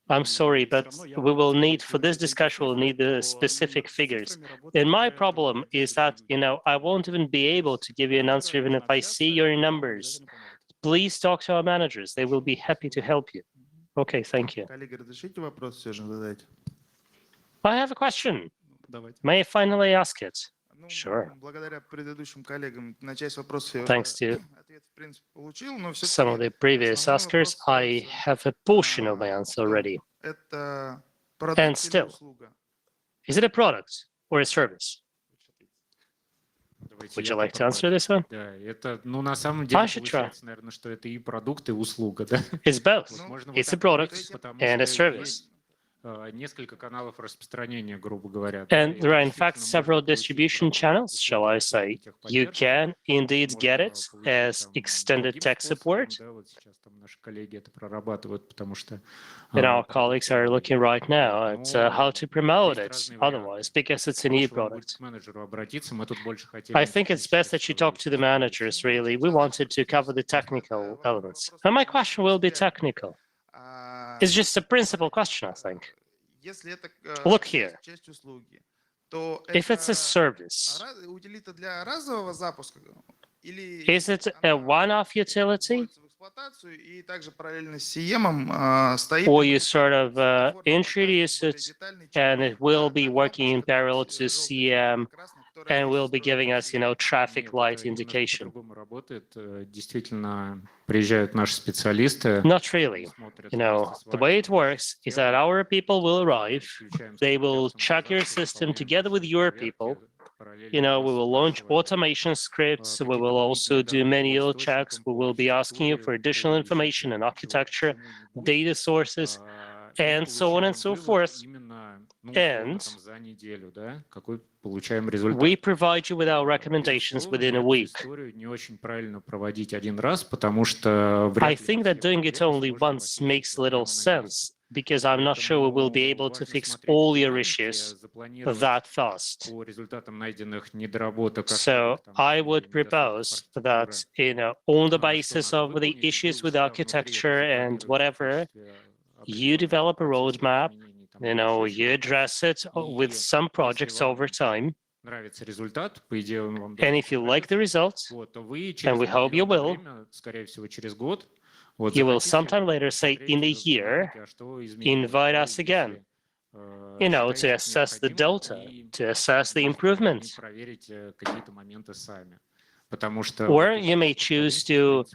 I'm sorry, but we will need, for this discussion, we'll need the specific figures. And my problem is that, I won't even be able to give you an answer even if I see your numbers. Please talk to our managers. They will be happy to help you. Okay, thank you. Коллеги, разрешите вопрос все же задать? I have a question. May I finally ask it? Ну, Sure. Благодаря предыдущим коллегам на часть вопросов я Thanks to ответ, в принципе, получил, но все some of the previous askers, I have a portion of my answer already. Это And продукт или still. услуга? Is it a product or a service? Давайте Would я you like to попробую. answer this one? Да, это, на самом деле I should try. получается, наверное, что это и продукт, и услуга, да? It's both. Можно вот It's a так говорить, product потому and a что service. есть, несколько каналов распространения, грубо говоря. And И there are, in действительно fact, several можно получить distribution продукт channels, с shall I услугой say. You техподдержки, can indeed get можно it получить as там extended другим tech способом, support. да, вот сейчас там наши коллеги это прорабатывают, потому что And our colleagues are looking right now at how to promote it otherwise, because it's a new лучше вам будет product. к менеджеру обратиться, мы тут больше хотели... I think it's best that you talk to the managers, really. We wanted to cover the technical elements. And my question will be technical. It's just a principal question, I think. Если это Look here. часть услуги, то If it's a это service, утилита для разового запуска или is it a one-off utility? вводится в эксплуатацию и также параллельно с SIEM стоит Or и you будет sort of комфортно introduce показывать it более детальный and it чек-лист will на be каждый working in запуск, parallel который to желтый, CM красный, который and will есть be giving us, traffic Нет, light это немножко indication. по-другому работает. Действительно, приезжают наши специалисты, Not really. смотрят The вместе с way вами, it works is that our people will arrive, включаем they will специалистов check your запуск, system выполняем together with your проверки, people. параллельно We will launch спрашиваем, automation scripts. We какие will also дополнительные do данные по manual источникам, checks. We по will be asking you for архитектуре, additional по information and чему architecture, не будет. data sources, И and so on and получаем so вывод forth. именно, And условно, там, за неделю, да, какой получаем результат. We provide you with our recommendations within a week. Историю не очень правильно проводить один раз, потому что I think that doing it only once makes little sense, because I'm not sure we will be able to fix all your issues that fast. по результатам найденных недоработок. So I would propose that, on the basis of the issues with architecture and whatever, you develop a roadmap, you address it with some projects over time. Нравится результат, по идее, он вам And if you like the results, вот, то вы and we hope you will, время, скорее всего, через год, вот, you will захотите sometime later say in a посмотреть, year, а что изменилось, invite да, us если, again, to считаете assess the необходимым, delta, и to assess the можете improvement. проверить какие-то моменты сами. Потому что, Or вот, you may choose to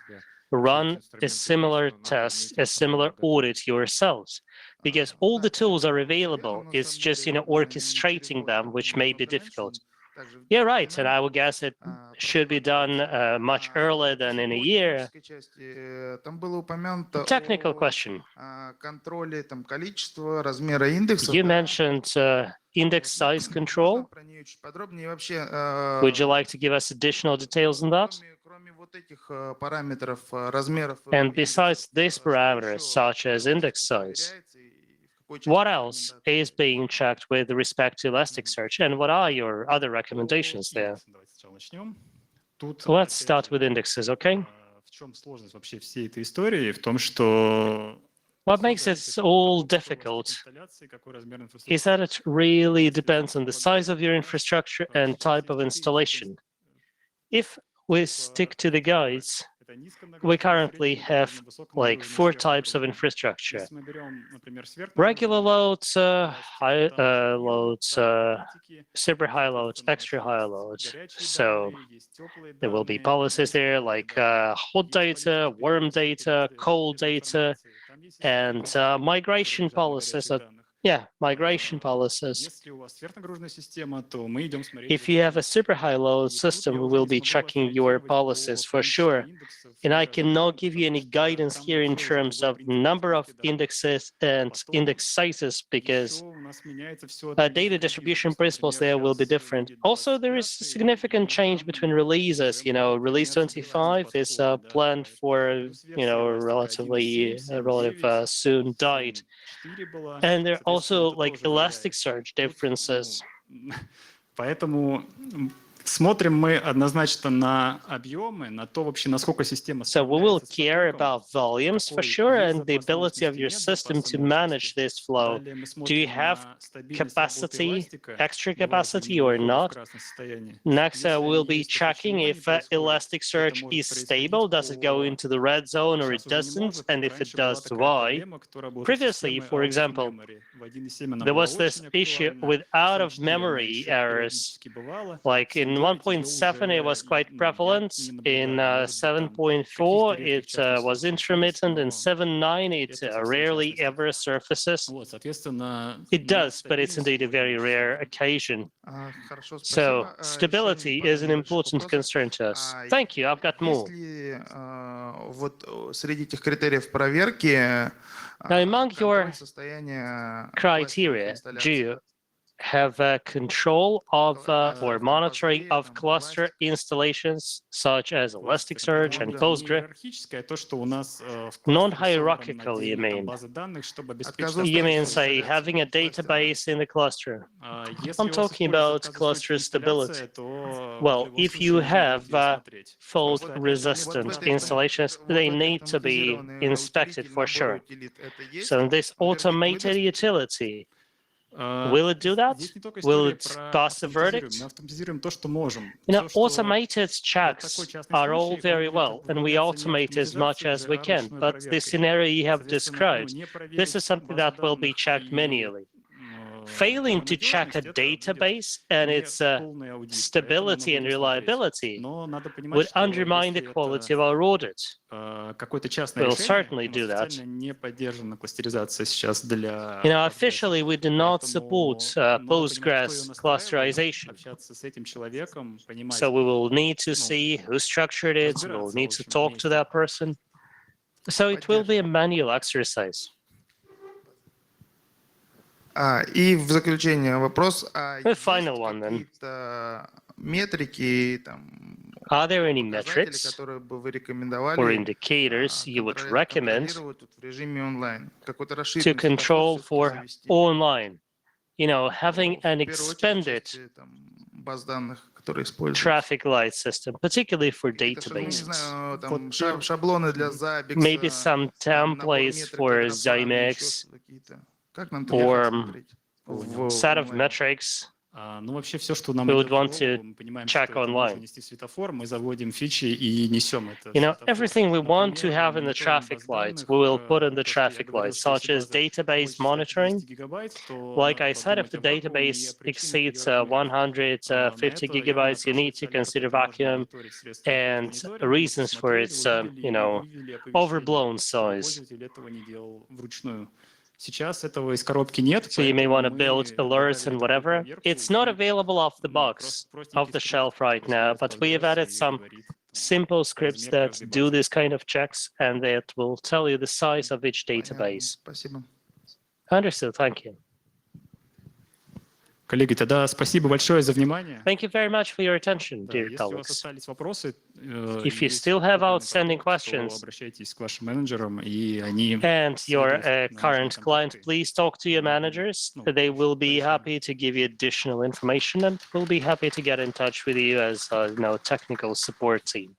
run a similar test, a similar audit yourselves, because all the tools are available. It's just, orchestrating them, which may be difficult. You're right, and I would guess it should be done much earlier than in a year. Там было упомянуто Technical question. контроле количества, размера индекса. You mentioned index size control. Про нее чуть подробнее. Вообще, Would you like to give us additional details on that? кроме вот этих параметров, размеров. And besides these parameters, such as index size, what else is being checked with respect to Elasticsearch, and what are your other recommendations there? Давайте сначала начнем. Тут, Let's опять start же, with indexes, okay? В чем сложность вообще всей этой истории? В том, что What makes it all difficult is that it really depends on the size of your infrastructure and type of installation. If we stick to the guides, we currently have like 4 types of infrastructure. Regular loads, high loads, super high loads, extra high loads. So there will be policies there like hot data, warm data, cold data, and migration policies. Migration policies. If you have a super high load system, we will be checking your policies for sure. And I cannot give you any guidance here in terms of number of indexes and index sizes, because data distribution principles there will be different. Also, there is a significant change between releases. Release 25 is planned for, relatively soon date. And there are also like Elasticsearch differences. Поэтому смотрим мы однозначно на объемы, на то вообще, насколько система... So we will care about volumes for sure and the ability of your system to manage this flow. Do you have capacity, extra capacity or not? Next, we'll be checking if Elasticsearch is stable. Does it go into the red zone or it doesn't? And if it does, why? Previously, for example, there was this issue with out-of-memory errors. Like in 1.7, it was quite prevalent. In 7.4, it was intermittent. In 7.9, it rarely ever surfaces. It does, but it's indeed a very rare occasion. So stability is an important concern to us. Thank you. I've got more. Now, among your criteria, do you have control of or monitoring of cluster installations such as Elasticsearch and Postgre? Non-hierarchical, you mean? You mean, say, having a database in the cluster? I'm talking about cluster stability. Well, if you have fault-resistant installations, they need to be inspected for sure. So this automated utility, will it do that? Will it pass a verdict? Automated checks are all very well, and we automate as much as we can. But the scenario you have described, this is something that will be checked manually. Failing to check a database and its stability and reliability would undermine the quality of our audit. We'll certainly do that. Officially, we do not support Postgres clusterization. So we will need to see who structured it. We'll need to talk to that person. So it will be a manual exercise. И в заключение вопрос, The final one, then. метрики, Are there any metrics которые бы вы рекомендовали or indicators you would recommend в режиме онлайн? Какой-то to расширенный control подход for завести? online? Having an В первую очередь, expanded баз данных, которые используются. traffic light system, particularly for Какие-то, не databases. знаю, там шаблоны для Zabbix, Maybe some templates for Zymex or set of metrics вообще все, что нам we would want to check online. Everything we want to have in the traffic lights, we will put in the traffic lights, such as database monitoring. Like I said, if the database exceeds 150 gigabytes, you need to consider vacuum and reasons for its, overblown size. So you may want to build alerts and whatever. It's not available off the box, off the shelf right now, but we have added some simple scripts that do this kind of checks and that will tell you the size of each database. Understood. Thank you. Коллеги, тогда спасибо большое за внимание. Thank you very much for your attention, dear Если у вас colleagues. остались вопросы, If you still have outstanding questions обращайтесь к вашим менеджерам, и они... and you're a current client, please talk to your managers. They will be happy to give you additional information and will be happy to get in touch with you as a technical support team.